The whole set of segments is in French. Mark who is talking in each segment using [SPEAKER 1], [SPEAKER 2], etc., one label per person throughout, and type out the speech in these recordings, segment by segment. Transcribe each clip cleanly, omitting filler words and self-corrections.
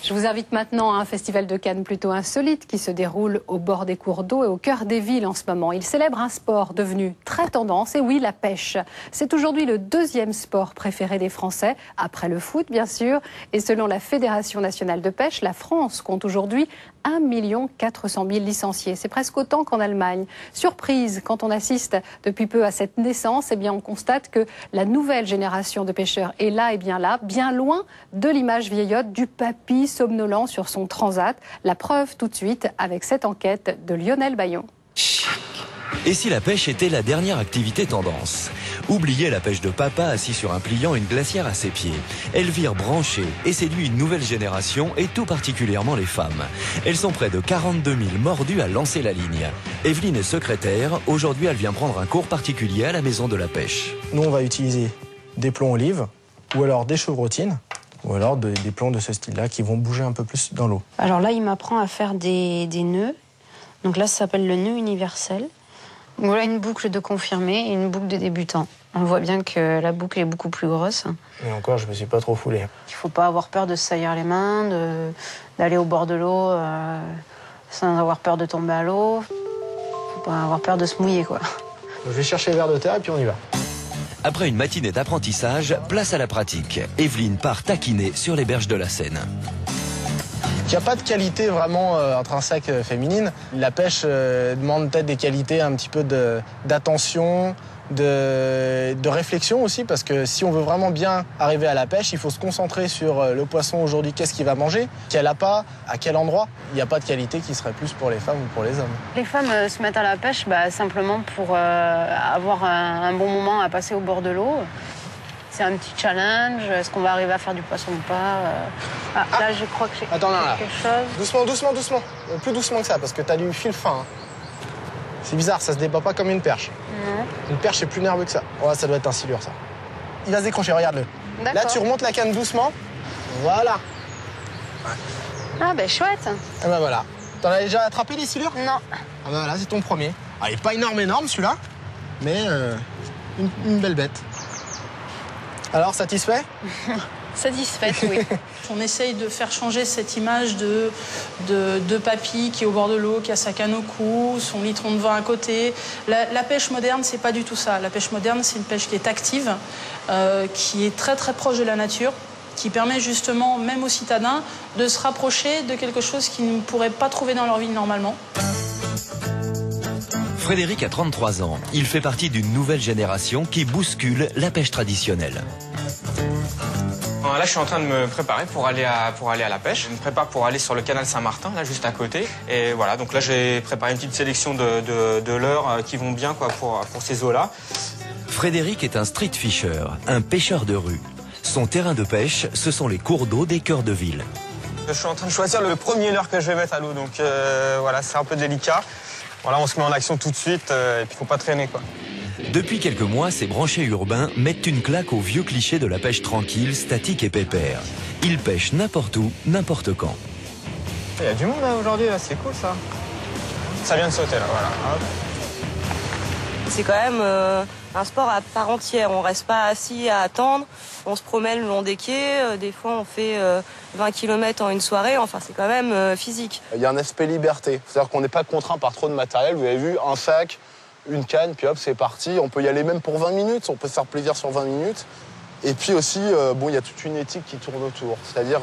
[SPEAKER 1] Je vous invite maintenant à un festival de Cannes plutôt insolite qui se déroule au bord des cours d'eau et au cœur des villes en ce moment. Il célèbre un sport devenu très tendance, et oui, la pêche. C'est aujourd'hui le deuxième sport préféré des Français, après le foot bien sûr. Et selon la Fédération nationale de pêche, la France compte aujourd'hui 1 400 000 licenciés. C'est presque autant qu'en Allemagne. Surprise, quand on assiste depuis peu à cette naissance, eh bien on constate que la nouvelle génération de pêcheurs est là et bien là, bien loin de l'image vieillotte du papy somnolent sur son transat. La preuve tout de suite avec cette enquête de Lionel Bayon.
[SPEAKER 2] Et si la pêche était la dernière activité tendance? Oubliez la pêche de papa assis sur un pliant, une glacière à ses pieds. Elvire branchée et séduit une nouvelle génération et tout particulièrement les femmes. Elles sont près de 42 000 mordues à lancer la ligne. Evelyne est secrétaire. Aujourd'hui, elle vient prendre un cours particulier à la maison de la pêche.
[SPEAKER 3] Nous, on va utiliser des plombs olives ou alors des chevrotines ou alors des plombs de ce style-là qui vont bouger un peu plus dans l'eau.
[SPEAKER 4] Alors là, il m'apprend à faire des nœuds. Donc là, ça s'appelle le nœud universel. Voilà une boucle de confirmé et une boucle de débutant. On voit bien que la boucle est beaucoup plus grosse.
[SPEAKER 3] Et encore, je me suis pas trop foulé.
[SPEAKER 4] Il faut pas avoir peur de se saillir les mains, d'aller au bord de l'eau sans avoir peur de tomber à l'eau. Faut pas avoir peur de se mouiller, quoi.
[SPEAKER 3] Je vais chercher le ver de terre et puis on y va.
[SPEAKER 2] Après une matinée d'apprentissage, place à la pratique. Evelyne part taquiner sur les berges de la Seine.
[SPEAKER 3] Il n'y a pas de qualité vraiment intrinsèque féminine. La pêche demande peut-être des qualités un petit peu d'attention, de réflexion aussi, parce que si on veut vraiment bien arriver à la pêche, il faut se concentrer sur le poisson aujourd'hui, qu'est-ce qu'il va manger, quel appât, à quel endroit. Il n'y a pas de qualité qui serait plus pour les femmes ou pour les hommes.
[SPEAKER 4] Les femmes se mettent à la pêche simplement pour avoir un bon moment à passer au bord de l'eau. C'est un petit challenge. Est-ce qu'on va arriver à faire du poisson ou pas? Là, je crois que j'ai quelque chose.
[SPEAKER 3] Doucement, doucement, doucement. Plus doucement que ça, parce que tu as du fil fin. Hein. C'est bizarre, ça se débat pas comme une perche.
[SPEAKER 4] Non.
[SPEAKER 3] Une perche, c'est plus nerveux que ça. Ouais, ça doit être un silure, ça. Il va se décrocher, regarde-le. Là, tu remontes la canne doucement. Voilà.
[SPEAKER 4] Ah, ben chouette.
[SPEAKER 3] Et ben voilà. T'en as déjà attrapé des silures?
[SPEAKER 4] Non.
[SPEAKER 3] Ah ben voilà, c'est ton premier. Ah, il est pas énorme, celui-là, mais une belle bête. Alors, satisfait?
[SPEAKER 4] Satisfaite, oui.
[SPEAKER 5] On essaye de faire changer cette image de papy qui est au bord de l'eau, qui a sa canne au cou, son litron de vin à côté. La pêche moderne, c'est pas du tout ça. La pêche moderne, c'est une pêche qui est active, qui est très très proche de la nature, qui permet justement, même aux citadins, de se rapprocher de quelque chose qu'ils ne pourraient pas trouver dans leur vie normalement.
[SPEAKER 2] Frédéric a 33 ans. Il fait partie d'une nouvelle génération qui bouscule la pêche traditionnelle.
[SPEAKER 6] Là, je suis en train de me préparer pour aller à la pêche. Je me prépare pour aller sur le canal Saint-Martin, là, juste à côté. Et voilà, donc là, j'ai préparé une petite sélection de leurres qui vont bien quoi, pour ces eaux-là.
[SPEAKER 2] Frédéric est un street fisher, un pêcheur de rue. Son terrain de pêche, ce sont les cours d'eau des cœurs de ville.
[SPEAKER 6] Je suis en train de choisir le premier leurre que je vais mettre à l'eau, donc voilà, c'est un peu délicat. Voilà, on se met en action tout de suite et puis faut pas traîner, quoi.
[SPEAKER 2] Depuis quelques mois, ces branchés urbains mettent une claque au vieux cliché de la pêche tranquille, statique et pépère. Ils pêchent n'importe où, n'importe quand.
[SPEAKER 6] Il y a du monde là aujourd'hui, là, c'est cool ça. Ça vient de sauter là, voilà.
[SPEAKER 7] C'est quand même un sport à part entière. On reste pas assis à attendre, on se promène le long des quais. Des fois, on fait 20 km en une soirée. Enfin, c'est quand même physique.
[SPEAKER 8] Il y a un aspect liberté. C'est-à-dire qu'on n'est pas contraint par trop de matériel. Vous avez vu, un sac, une canne, puis hop, c'est parti. On peut y aller même pour 20 minutes. On peut se faire plaisir sur 20 minutes. Et puis aussi, bon, il y a toute une éthique qui tourne autour. C'est-à-dire,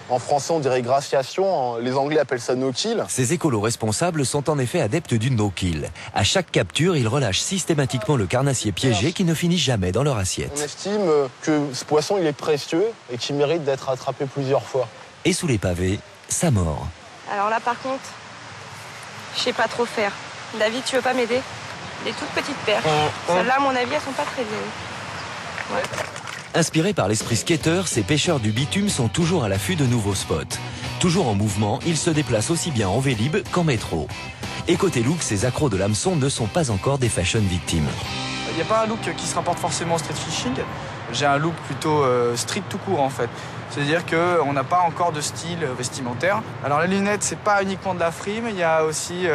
[SPEAKER 8] en français, on dirait graciation. Les Anglais appellent ça no-kill.
[SPEAKER 2] Ces écolos responsables sont en effet adeptes du no-kill. À chaque capture, ils relâchent systématiquement le carnassier piégé qui ne finit jamais dans leur assiette.
[SPEAKER 8] On estime que ce poisson, il est précieux et qu'il mérite d'être attrapé plusieurs fois.
[SPEAKER 2] Et sous les pavés, ça mord.
[SPEAKER 7] Alors là, par contre, je sais pas trop faire. David, tu veux pas m'aider? Des toutes petites perches. Celles-là, à mon avis, elles sont pas très vieilles. Ouais.
[SPEAKER 2] Inspirés par l'esprit skater, ces pêcheurs du bitume sont toujours à l'affût de nouveaux spots. Toujours en mouvement, ils se déplacent aussi bien en vélib qu'en métro. Et côté look, ces accros de l'hameçon ne sont pas encore des fashion victimes.
[SPEAKER 9] Il n'y a pas un look qui se rapporte forcément au street fishing. J'ai un look plutôt street tout court en fait. C'est-à-dire qu'on n'a pas encore de style vestimentaire. Alors les lunettes, c'est pas uniquement de la frime, il y a aussi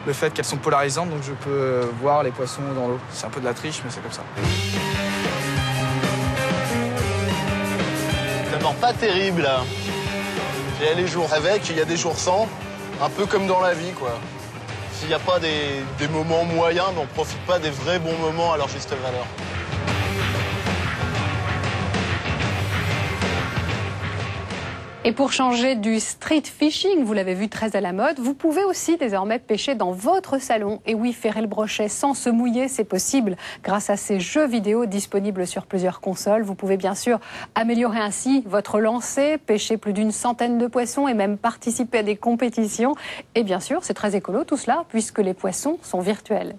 [SPEAKER 9] le fait qu'elles sont polarisantes, donc je peux voir les poissons dans l'eau. C'est un peu de la triche, mais c'est comme ça.
[SPEAKER 8] Ça mord pas terrible là. Il y a les jours avec, il y a des jours sans, un peu comme dans la vie, quoi. S'il n'y a pas des moments moyens, on ne profite pas des vrais bons moments à leur juste valeur.
[SPEAKER 1] Et pour changer du street fishing, vous l'avez vu très à la mode, vous pouvez aussi désormais pêcher dans votre salon. Et oui, ferrer le brochet sans se mouiller, c'est possible grâce à ces jeux vidéo disponibles sur plusieurs consoles. Vous pouvez bien sûr améliorer ainsi votre lancer, pêcher plus d'une centaine de poissons et même participer à des compétitions. Et bien sûr, c'est très écolo tout cela puisque les poissons sont virtuels.